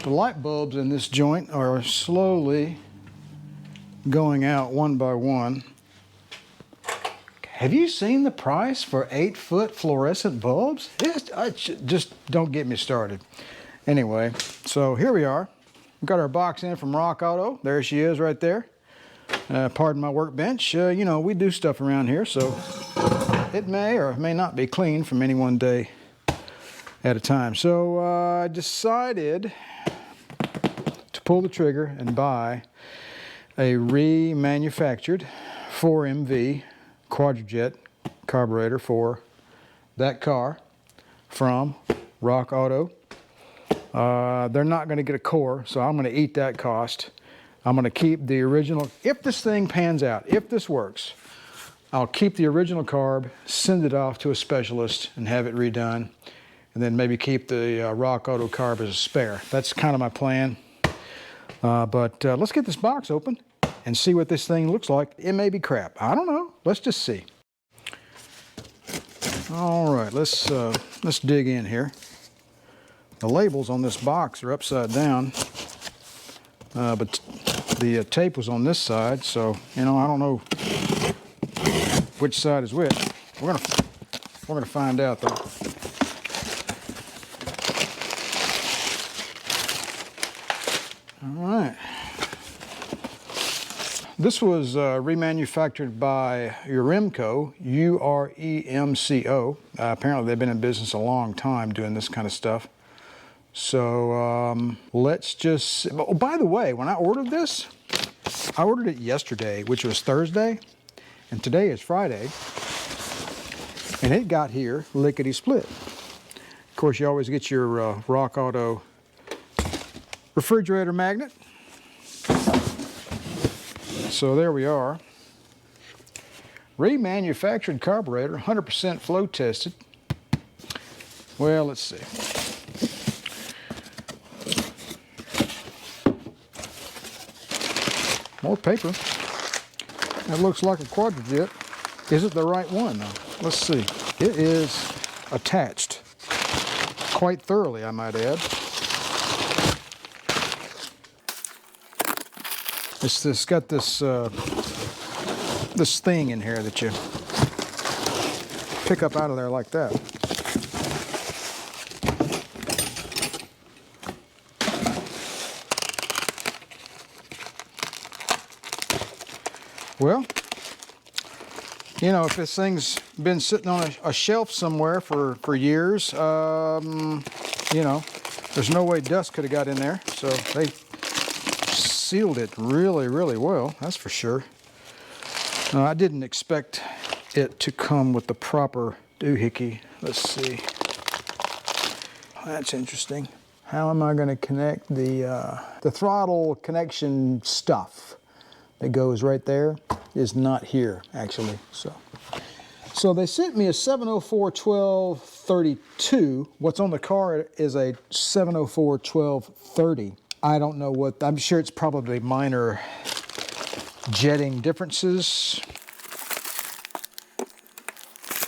The light bulbs in this joint are slowly going out one by one. Have you seen the price for 8-foot fluorescent bulbs? Just don't get me started. Anyway, so here we are. We got our box in from Rock Auto. There she is right there. Pardon my workbench. You know, we do stuff around here, so it may or may not be clean from any one day at a time. So I decided to pull the trigger and buy a remanufactured 4MV Quadrajet carburetor for that car from Rock Auto. They're not going to get a core, so I'm going to eat that cost. I'm going to keep the original. If this thing pans out, if this works, I'll keep the original carb, send it off to a specialist and have it redone, and then maybe keep the Rock Auto carb as a spare. That's kind of my plan. But let's get this box open and see what this thing looks like. It may be crap. I don't know. Let's just see. All right, let's dig in here. The labels on this box are upside down, but the tape was on this side, so you know, I don't know which side is which. We're gonna find out though. All right. This was remanufactured by Uremco, U-R-E-M-C-O. Apparently they've been in business a long time doing this kind of stuff. So let's just, oh, by the way, when I ordered this, I ordered it yesterday, which was Thursday, and today is Friday, and it got here lickety-split. Of course, you always get your Rock Auto refrigerator magnet. So there we are. Remanufactured carburetor, 100% flow tested. Well, let's see. More paper. That looks like a Quadrajet. Is it the right one though? Let's see. It is attached quite thoroughly, I might add. It's got this this thing in here that you pick up out of there like that. Well, you know, if this thing's been sitting on a shelf somewhere for years, you know, there's no way dust could have got in there. So they sealed it really, really well, that's for sure. I didn't expect it to come with the proper doohickey. Let's see. That's interesting. How am I going to connect the throttle connection stuff that goes right there is not here, actually. So they sent me a 704-12-32. What's on the car is a 704-12-30. I don't know what, I'm sure it's probably minor jetting differences.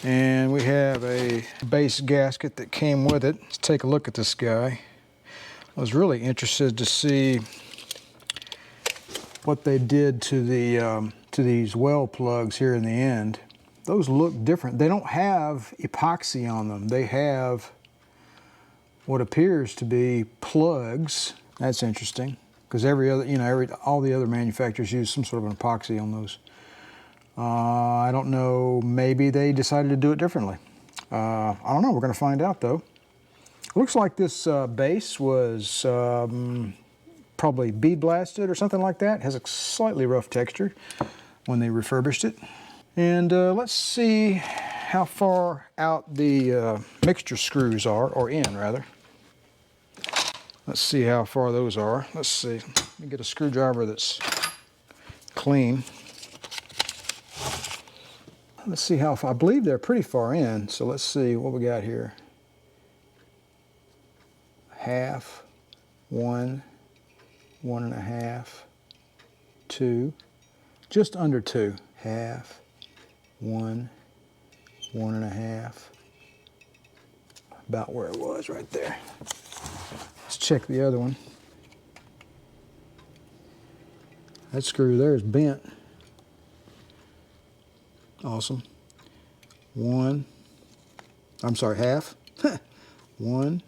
And we have a base gasket that came with it. Let's take a look at this guy. I was really interested to see what they did to the to these well plugs here in the end. Those look different. They don't have epoxy on them. They have what appears to be plugs. That's interesting, because every other, you know, all the other manufacturers use some sort of an epoxy on those. I don't know, maybe they decided to do it differently. I don't know, we're going to find out though. It looks like this base was probably bead blasted or something like that. It has a slightly rough texture when they refurbished it. And let's see how far out the mixture screws are, or in rather. Let's see how far those are. Let's see. Let me get a screwdriver that's clean. Let's see how far. I believe they're pretty far in. So let's see what we got here. Half, 1, 1.5, 2, just under 2. Half, 1, 1.5. About where it was right there. Let's check the other one. That screw there is bent. Awesome. Half. One.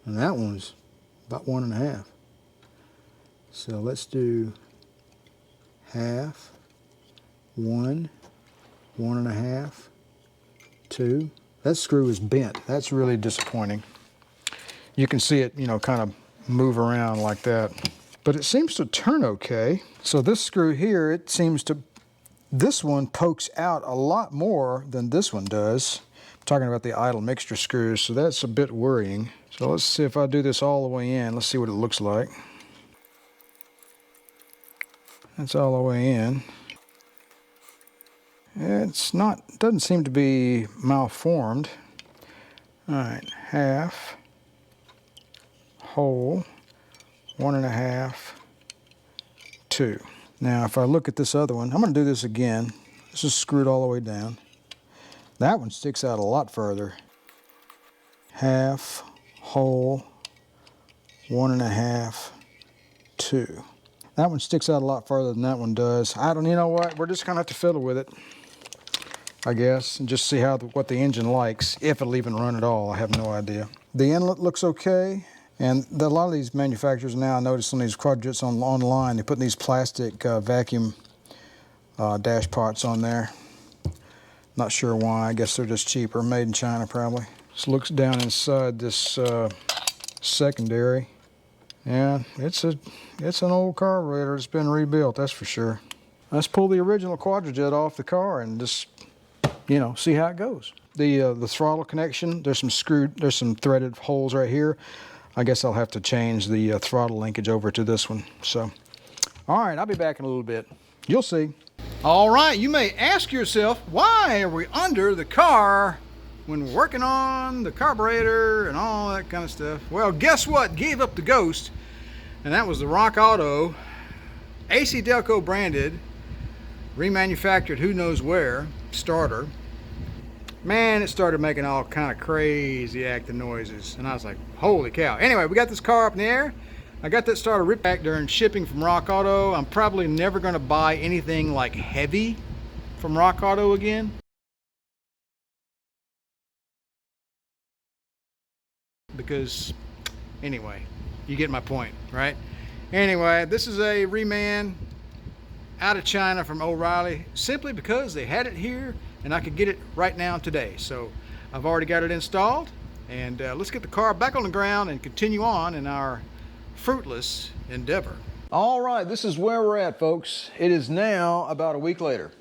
And that one's about 1.5. So let's do half, 1, 1.5, 2. That screw is bent. That's really disappointing. You can see it, you know, kind of move around like that. But it seems to turn okay. So this screw here, it seems to, this one pokes out a lot more than this one does. I'm talking about the idle mixture screws, so that's a bit worrying. So let's see if I do this all the way in. Let's see what it looks like. That's all the way in. It's not, doesn't seem to be malformed. All right, half, whole, 1.5, 2. Now if I look at this other one, I'm going to do this again. This is screwed all the way down. That one sticks out a lot further. Half, whole, 1.5, 2. That one sticks out a lot farther than that one does. You know what? We're just gonna have to fiddle with it, I guess, and just see what the engine likes, if it'll even run at all. I have no idea. The inlet looks okay, and a lot of these manufacturers now, I noticed on these Quadrajets online, they put these plastic vacuum dash pots on there. Not sure why. I guess they're just cheaper, made in China probably. This looks down inside this secondary. Yeah, it's an old carburetor that's been rebuilt, that's for sure. Let's pull the original Quadrajet off the car and just, you know, see how it goes. The throttle connection, there's some threaded holes right here. I guess I'll have to change the throttle linkage over to this one. So, all right, I'll be back in a little bit. You'll see. All right, you may ask yourself, why are we under the car when we're working on the carburetor and all that kind of stuff? Well, guess what gave up the ghost? And that was the Rock Auto AC Delco branded, remanufactured who knows where, starter. Man, it started making all kind of crazy acting noises. And I was like, holy cow. Anyway, we got this car up in the air. I got that starter ripped back during shipping from Rock Auto. I'm probably never going to buy anything like heavy from Rock Auto again. Because, anyway, you get my point, right? Anyway, this is a reman out of China from O'Reilly, simply because they had it here and I could get it right now today. So I've already got it installed, and let's get the car back on the ground and continue on in our fruitless endeavor. All right, this is where we're at, folks. It is now about a week later,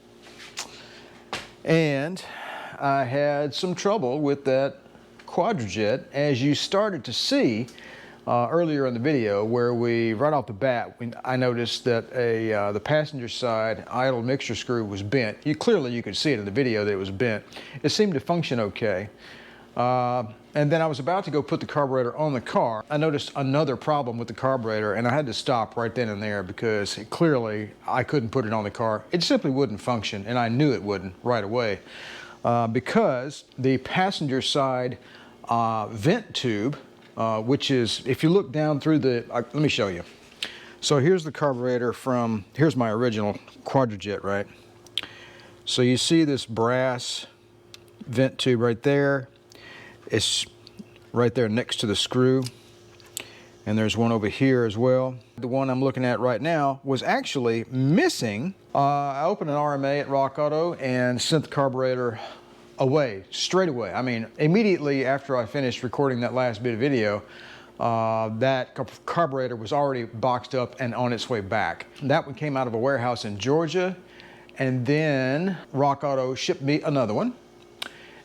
and I had some trouble with that Quadrajet, as you started to see earlier in the video, where right off the bat, I noticed that the passenger side idle mixture screw was bent. Clearly you could see it in the video that it was bent. It seemed to function okay. And then I was about to go put the carburetor on the car. I noticed another problem with the carburetor, and I had to stop right then and there because clearly I couldn't put it on the car. It simply wouldn't function, and I knew it wouldn't right away because the passenger side vent tube, which is, if you look down through let me show you. So here's the carburetor here's my original Quadrajet, right? So you see this brass vent tube right there. It's right there next to the screw. And there's one over here as well. The one I'm looking at right now was actually missing. I opened an RMA at Rock Auto and sent the carburetor away, straight away. I mean, immediately after I finished recording that last bit of video, that carburetor was already boxed up and on its way back. That one came out of a warehouse in Georgia, and then Rock Auto shipped me another one.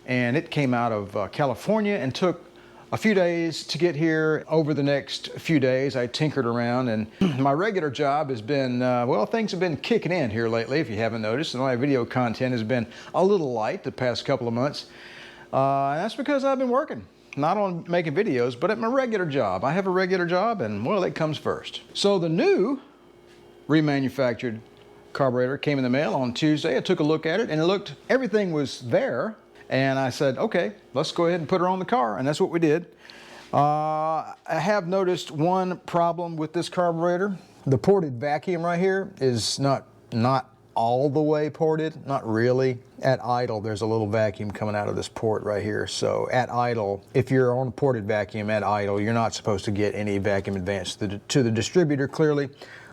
And it came out of California and took a few days to get here. Over the next few days, I tinkered around, and my regular job has been, well, things have been kicking in here lately, if you haven't noticed, and my video content has been a little light the past couple of months. And that's because I've been working, not on making videos, but at my regular job. I have a regular job, and well, it comes first. So the new remanufactured carburetor came in the mail on Tuesday. I took a look at it, and everything was there. And I said, okay, let's go ahead and put her on the car. And that's what we did. I have noticed one problem with this carburetor. The ported vacuum right here is not all the way ported, not really. At idle, there's a little vacuum coming out of this port right here. So at idle, if you're on a ported vacuum at idle, you're not supposed to get any vacuum advance to the distributor clearly,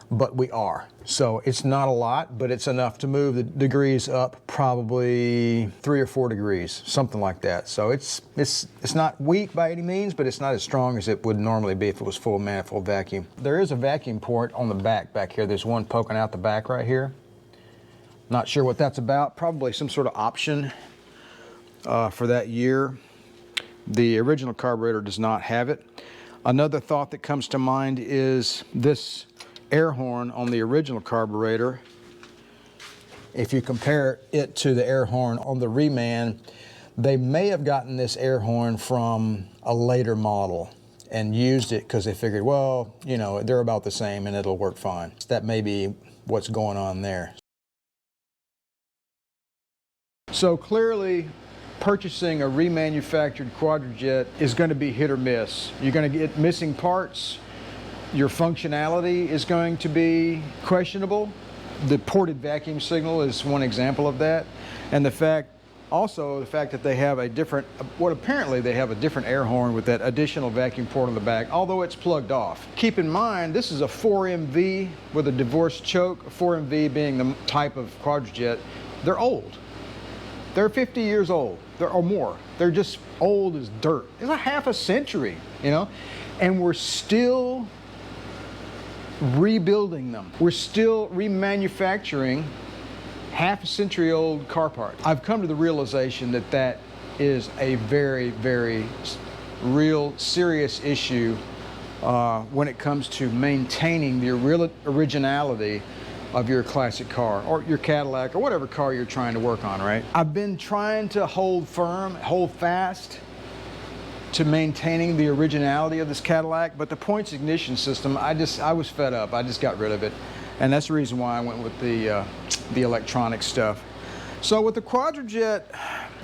but we are. So it's not a lot, but it's enough to move the degrees up probably 3 or 4 degrees, something like that. So it's not weak by any means, but it's not as strong as it would normally be if it was full manifold vacuum. There is a vacuum port on the back here. There's one poking out the back right here. Not sure what that's about. Probably some sort of option for that year. The original carburetor does not have it. Another thought that comes to mind is this air horn on the original carburetor. If you compare it to the air horn on the Reman, they may have gotten this air horn from a later model and used it because they figured, well, you know, they're about the same and it'll work fine. That may be what's going on there. So clearly, purchasing a remanufactured Quadrajet is going to be hit or miss. You're going to get missing parts. Your functionality is going to be questionable. The ported vacuum signal is one example of that. And the fact that they have a different, apparently they have a different air horn with that additional vacuum port on the back, although it's plugged off. Keep in mind, this is a 4MV with a divorced choke, 4MV being the type of Quadrajet. They're old. They're 50 years old, or more. They're just old as dirt. It's a half a century, you know? And we're still rebuilding them. We're still remanufacturing half a century old car parts. I've come to the realization that that is a very, very real, serious issue when it comes to maintaining the originality of your classic car or your Cadillac or whatever car you're trying to work on, right? I've been trying to hold firm, hold fast to maintaining the originality of this Cadillac, but the points ignition system, I was fed up. I just got rid of it. And that's the reason why I went with the electronic stuff. So with the Quadrajet,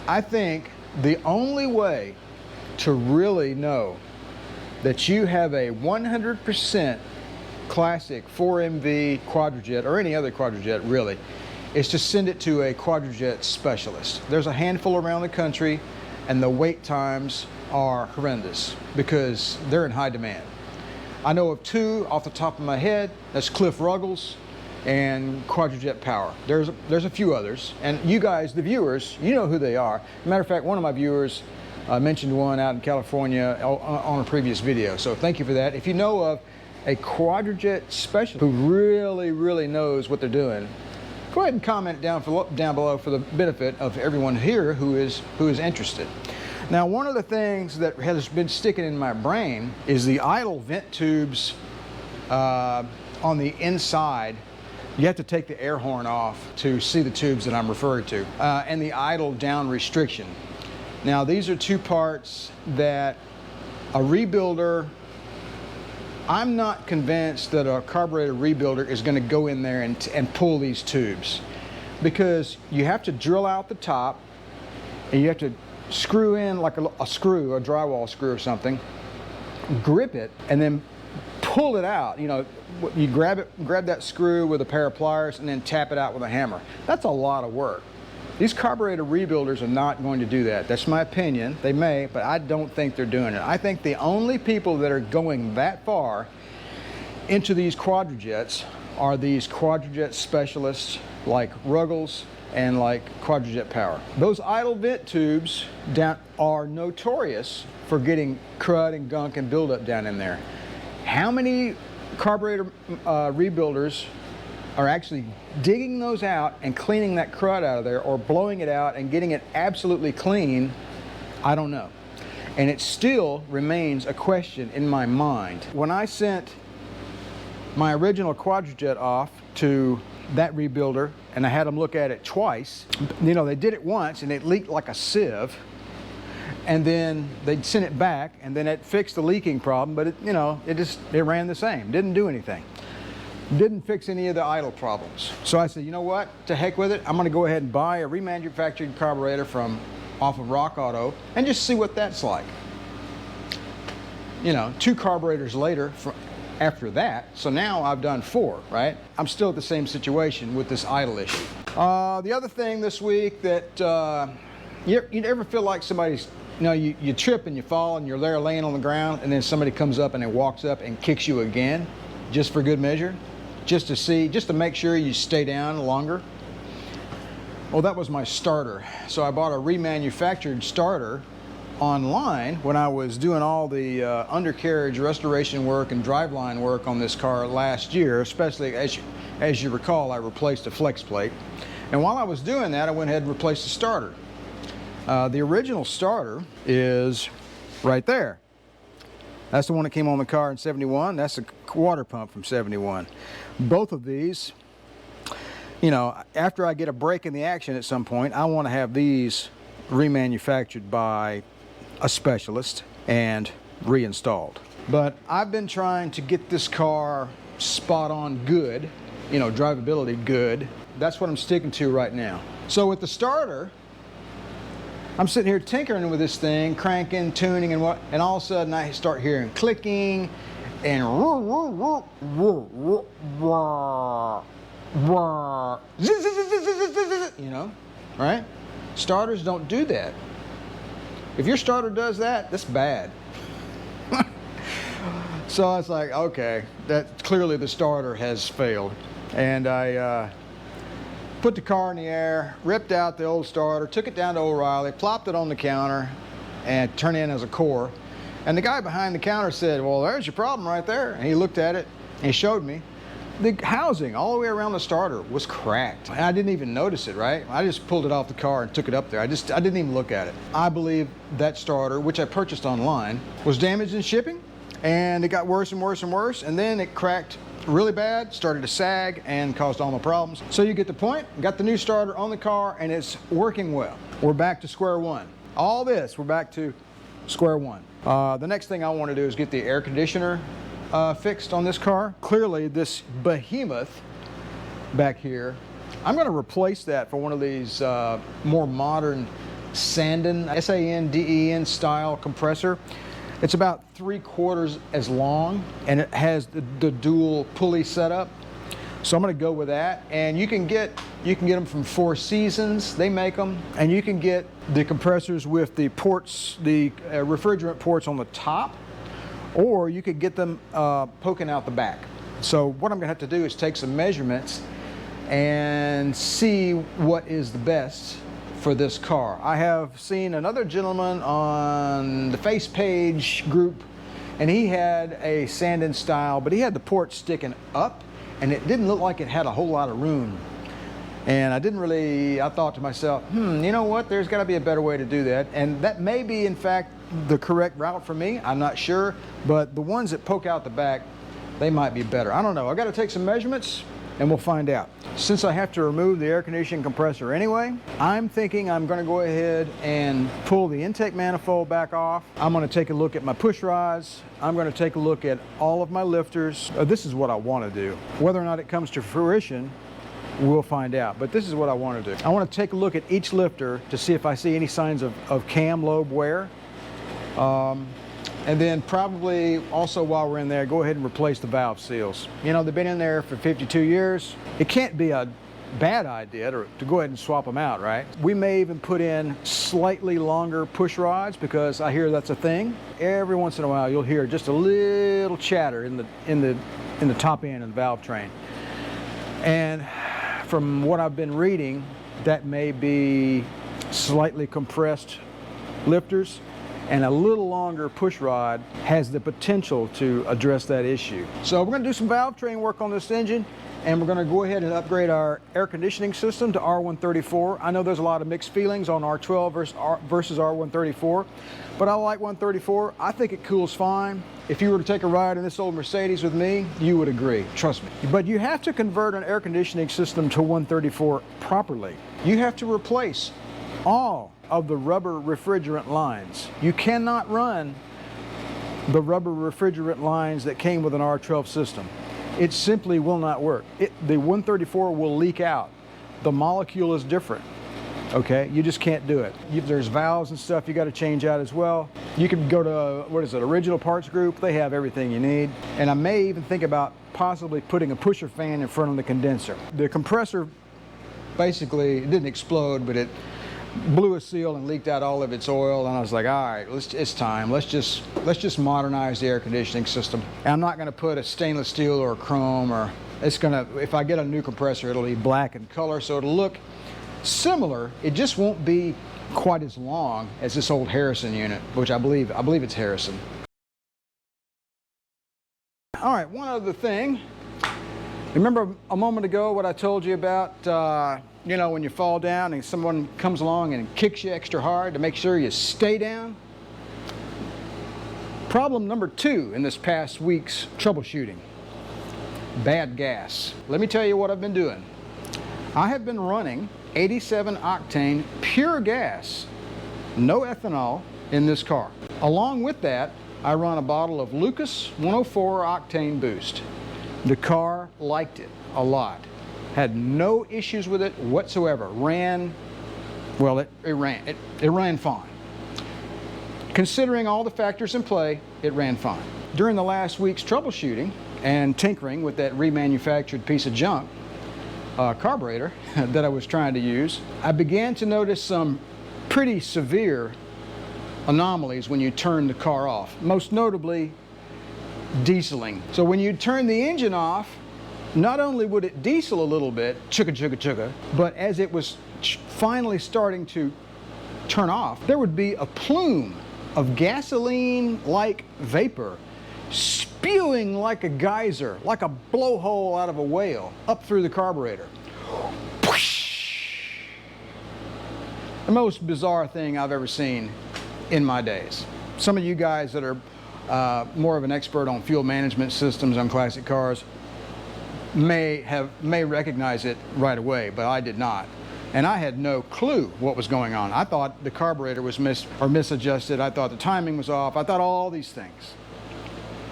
I think the only way to really know that you have a 100% classic 4MV Quadrajet, or any other Quadrajet really, is to send it to a Quadrajet specialist. There's a handful around the country, and the wait times are horrendous because they're in high demand. I know of 2 off the top of my head. That's Cliff Ruggles and Quadrajet Power. There's a few others, and you guys, the viewers, you know who they are. Matter of fact, one of my viewers mentioned one out in California on a previous video, so thank you for that. If you know of a Quadrajet specialist who really knows what they're doing, go ahead and comment down below for the benefit of everyone here who is interested. Now, one of the things that has been sticking in my brain is the idle vent tubes on the inside. You have to take the air horn off to see the tubes that I'm referring to, and the idle down restriction. Now, these are 2 parts that a rebuilder, I'm not convinced that a carburetor rebuilder is going to go in there and pull these tubes, because you have to drill out the top and you have to screw in like a screw, a drywall screw or something, grip it, and then pull it out. You know, you grab that screw with a pair of pliers and then tap it out with a hammer. That's a lot of work. These carburetor rebuilders are not going to do that. That's my opinion. They may, but I don't think they're doing it. I think the only people that are going that far into these Quadrajets are these Quadrajet specialists like Ruggles and like Quadrajet Power. Those idle vent tubes are notorious for getting crud and gunk and buildup down in there. How many carburetor rebuilders are actually digging those out and cleaning that crud out of there, or blowing it out and getting it absolutely clean? I don't know. And it still remains a question in my mind. When I sent my original Quadrajet off to that rebuilder and I had them look at it twice, you know, they did it once and it leaked like a sieve, and then they'd sent it back and then it fixed the leaking problem, but it ran the same, didn't do anything. Didn't fix any of the idle problems. So I said, you know what, to heck with it, I'm gonna go ahead and buy a remanufactured carburetor off of Rock Auto and just see what that's like. you know, 2 carburetors later after that. So now I've done 4, right? I'm still at the same situation with this idle issue. The other thing this week that you ever feel like somebody's, you know, you trip and you fall and you're there laying on the ground, and then somebody comes up and walks up and kicks you again, just for good measure, just to make sure you stay down longer. Well, that was my starter. So I bought a remanufactured starter online when I was doing all the undercarriage restoration work and driveline work on this car last year, especially as you recall, I replaced a flex plate. And while I was doing that, I went ahead and replaced the starter. The original starter is right there. That's the one that came on the car in 71. That's the water pump from 71. Both of these, you know, after I get a break in the action at some point, I want to have these remanufactured by a specialist and reinstalled. But I've been trying to get this car spot on good, you know, drivability good. That's what I'm sticking to right now. So with the starter, I'm sitting here tinkering with this thing, cranking, tuning, and all of a sudden I start hearing clicking and you know, right? Starters don't do that. If your starter does that, that's bad. So I was like, okay, that clearly the starter has failed. And I put the car in the air, ripped out the old starter, took it down to O'Reilly, plopped it on the counter, and turned it in as a core. And the guy behind the counter said, well, there's your problem right there. And he looked at it, and he showed me. The housing all the way around the starter was cracked. And I didn't even notice it, right? I just pulled it off the car and took it up there. I didn't even look at it. I believe that starter, which I purchased online, was damaged in shipping, and it got worse and worse and worse, and then it cracked really bad, started to sag, and caused all my problems. So you get the point. Got the new starter on the car, and it's working well. We're back to square one. All this, we're back to square one. The next thing I want to do is get the air conditioner fixed on this car. Clearly this behemoth back here, I'm going to replace that for one of these more modern Sanden, S-A-N-D-E-N style compressor. It's about 3/4 as long, and it has the dual pulley setup. So I'm going to go with that. And you can get them from Four Seasons. They make them, and you can get the compressors with the ports, the refrigerant ports on the top, or you could get them poking out the back. So what I'm going to have to do is take some measurements and see what is the best for this car. I have seen another gentleman on the Face Page group, and he had a Sanden style, but he had the port sticking up, and it didn't look like it had a whole lot of room. And I thought to myself, you know what, there's got to be a better way to do that. And that may be, in fact, the correct route for me. I'm not sure, but the ones that poke out the back, they might be better. I don't know. I got to take some measurements, and we'll find out. Since I have to remove the air conditioning compressor anyway, I'm thinking I'm going to go ahead and pull the intake manifold back off. I'm going to take a look at my push rods. I'm going to take a look at all of my lifters. This is what I want to do. Whether or not it comes to fruition, we'll find out. But this is what I want to do. I want to take a look at each lifter to see if I see any signs of cam lobe wear. And then probably also while we're in there, go ahead and replace the valve seals. You know, they've been in there for 52 years. It can't be a bad idea to go ahead and swap them out, right? We may even put in slightly longer push rods, because I hear that's a thing. Every once in a while you'll hear just a little chatter in the top end of the valve train. And from what I've been reading, that may be slightly compressed lifters, and a little longer push rod has the potential to address that issue. So we're going to do some valve train work on this engine, and we're going to go ahead and upgrade our air conditioning system to R134. I know there's a lot of mixed feelings on R12 versus R134, but I like 134. I think it cools fine. If you were to take a ride in this old Mercedes with me, you would agree, trust me. But you have to convert an air conditioning system to 134 properly. You have to replace all of the rubber refrigerant lines. You cannot run the rubber refrigerant lines that came with an R12 system. It simply will not work. The 134 will leak out. The molecule is different. Okay, you just can't do it. There's valves and stuff you got to change out as well. You can go to, what is it, Original Parts Group. They have everything you need. And I may even think about possibly putting a pusher fan in front of the condenser. The compressor, basically, it didn't explode, but it blew a seal and leaked out all of its oil. And I was like, all right, it's time. Let's just modernize the air conditioning system. And I'm not going to put a stainless steel or a chrome, or it's going to, if I get a new compressor, it'll be black in color, so it'll look similar. It just won't be quite as long as this old Harrison unit, which I believe it's Harrison. All right, one other thing. Remember a moment ago what I told you about, you know, when you fall down and someone comes along and kicks you extra hard to make sure you stay down? Problem number 2 in this past week's troubleshooting: bad gas. Let me tell you what I've been doing. I have been running 87 octane pure gas, no ethanol, in this car. Along with that, I run a bottle of Lucas 104 octane boost. The car liked it a lot. Had no issues with it whatsoever. Ran, well, it ran fine. Considering all the factors in play, it ran fine. During the last week's troubleshooting and tinkering with that remanufactured piece of junk, carburetor that I was trying to use, I began to notice some pretty severe anomalies when you turn the car off, most notably dieseling. So when you turn the engine off, not only would it diesel a little bit, chugga chugga chugga, but as it was finally starting to turn off, there would be a plume of gasoline-like vapor spewing like a geyser, like a blowhole out of a whale, up through the carburetor. The most bizarre thing I've ever seen in my days. Some of you guys that are more of an expert on fuel management systems on classic cars may recognize it right away, but I did not. And I had no clue what was going on. I thought the carburetor was misadjusted. I thought the timing was off. I thought all these things.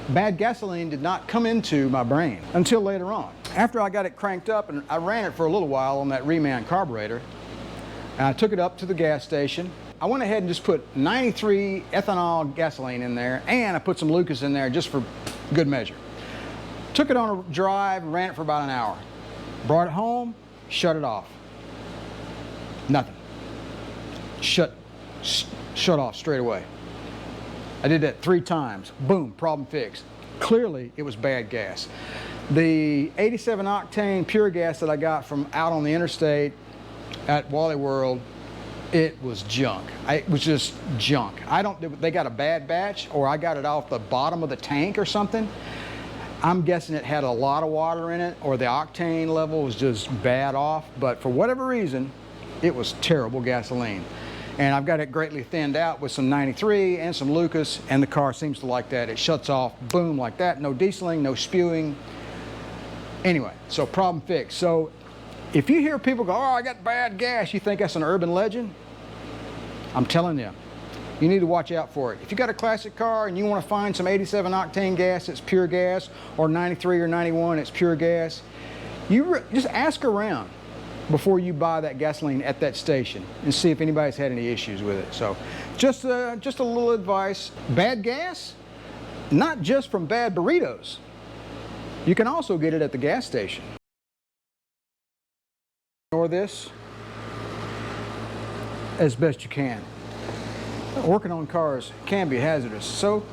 Bad gasoline did not come into my brain until later on. After I got it cranked up, and I ran it for a little while on that Reman carburetor, and I took it up to the gas station. I went ahead and just put 93 ethanol gasoline in there, and I put some Lucas in there just for good measure. Took it on a drive, ran it for about an hour. Brought it home, shut it off. Nothing. Shut off straight away. I did that 3 times. Boom, problem fixed. Clearly, it was bad gas. The 87 octane pure gas that I got from out on the interstate at Wally World, it was junk. It was just junk. They got a bad batch, or I got it off the bottom of the tank or something. I'm guessing it had a lot of water in it, or the octane level was just bad off, but for whatever reason, it was terrible gasoline. And I've got it greatly thinned out with some 93 and some Lucas, and the car seems to like that. It shuts off, boom, like that. No dieseling, no spewing. Anyway, so problem fixed. So if you hear people go, oh, I got bad gas, you think that's an urban legend? I'm telling you, you need to watch out for it. If you got a classic car and you want to find some 87 octane gas that's pure gas, or 93 or 91 it's pure gas, you just ask around before you buy that gasoline at that station and see if anybody's had any issues with it. So just a little advice. Bad gas, not just from bad burritos. You can also get it at the gas station. Ignore this as best you can. Working on cars can be hazardous, so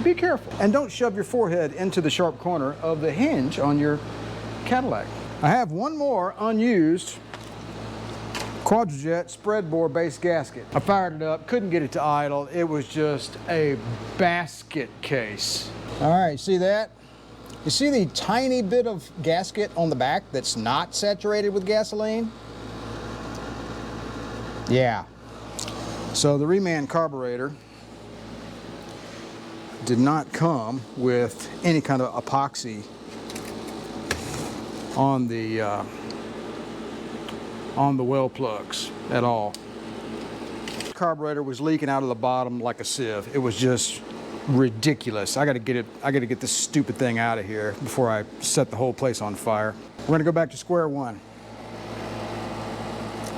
be careful. And don't shove your forehead into the sharp corner of the hinge on your Cadillac. I have one more unused Quadrajet spread bore base gasket. I fired it up, couldn't get it to idle. It was just a basket case. All right, see that? You see the tiny bit of gasket on the back that's not saturated with gasoline? Yeah. So the Reman carburetor did not come with any kind of epoxy on the well plugs at all. The carburetor was leaking out of the bottom like a sieve. It was just ridiculous. I gotta get this stupid thing out of here before I set the whole place on fire. We're gonna go back to square one.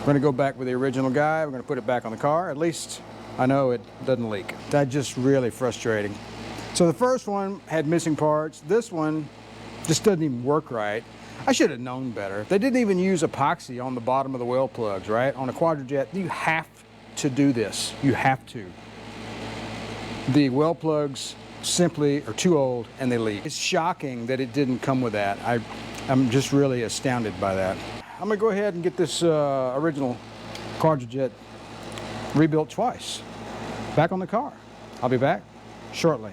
going to go back with the original guy. We're going to put it back on the car. At least I know it doesn't leak. That's just really frustrating. So the first one had missing parts. This one just doesn't even work right. I should have known better. They didn't even use epoxy on the bottom of the well plugs, right? On a Quadrajet, you have to do this. You have to. The well plugs simply are too old and they leak. It's shocking that it didn't come with that. I'm just really astounded by that. I'm gonna go ahead and get this original Quadrajet rebuilt twice. Back on the car. I'll be back shortly.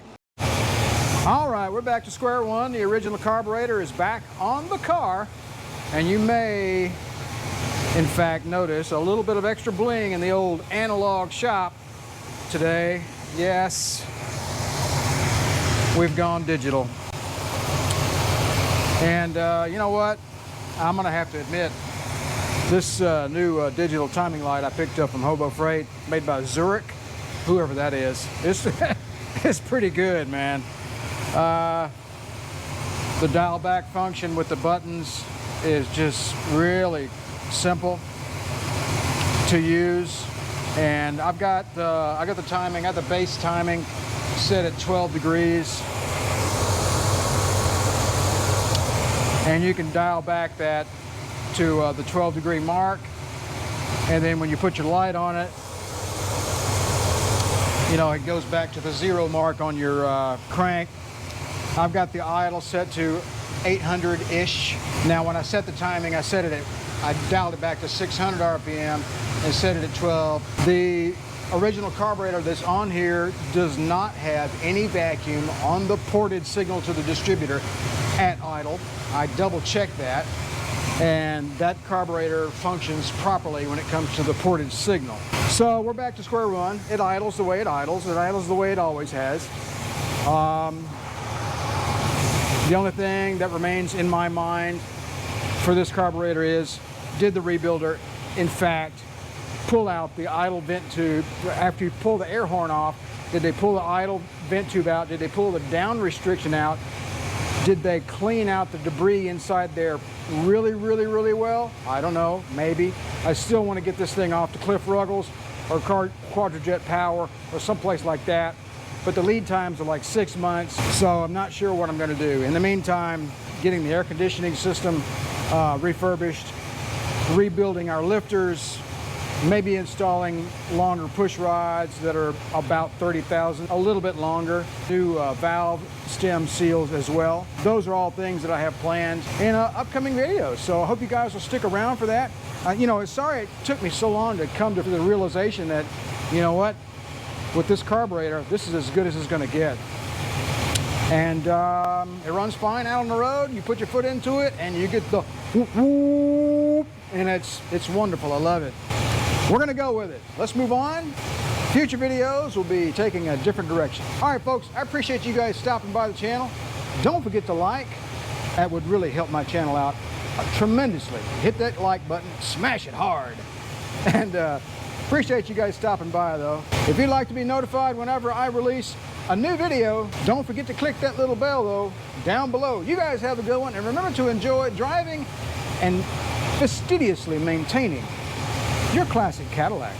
All right, we're back to square one. The original carburetor is back on the car, and you may, in fact, notice a little bit of extra bling in the old analog shop today. Yes, we've gone digital. And you know what? I'm gonna have to admit, this new digital timing light I picked up from Hobo Freight, made by Zurich, whoever that is, it's pretty good, man. The dial back function with the buttons is just really simple to use, and I got the timing, I got the base timing set at 12 degrees, and you can dial back that to the 12-degree mark, and then when you put your light on it, you know, it goes back to the 0 mark on your crank. I've got the idle set to 800-ish. Now when I set the timing, I dialed it back to 600 RPM and set it at 12. The original carburetor that's on here does not have any vacuum on the ported signal to the distributor at idle. I double checked that, and that carburetor functions properly when it comes to the ported signal. So we're back to square one. It idles the way it idles. It idles the way it always has. The only thing that remains in my mind for this carburetor is, did the rebuilder, in fact, pull out the idle vent tube? After you pull the air horn off, did they pull the idle vent tube out? Did they pull the down restriction out? Did they clean out the debris inside there really, really, really well? I don't know, maybe. I still want to get this thing off to Cliff Ruggles or Quadrajet Power or someplace like that. But the lead times are like 6 months, so I'm not sure what I'm going to do. In the meantime, getting the air conditioning system refurbished, rebuilding our lifters, maybe installing longer push rods that are about 30,000, a little bit longer, new valve stem seals as well. Those are all things that I have planned in upcoming videos, so I hope you guys will stick around for that. You know, sorry it took me so long to come to the realization that, you know what, with this carburetor, this is as good as it's going to get. And it runs fine out on the road. You put your foot into it and you get the whoop whoop, and it's wonderful. I love it. We're going to go with it. Let's move on. Future videos will be taking a different direction. All right, folks, I appreciate you guys stopping by the channel. Don't forget to like. That would really help my channel out tremendously. Hit that like button, smash it hard. And appreciate you guys stopping by, though. If you'd like to be notified whenever I release a new video, don't forget to click that little bell, though, down below. You guys have a good one, and remember to enjoy driving and fastidiously maintaining your classic Cadillac.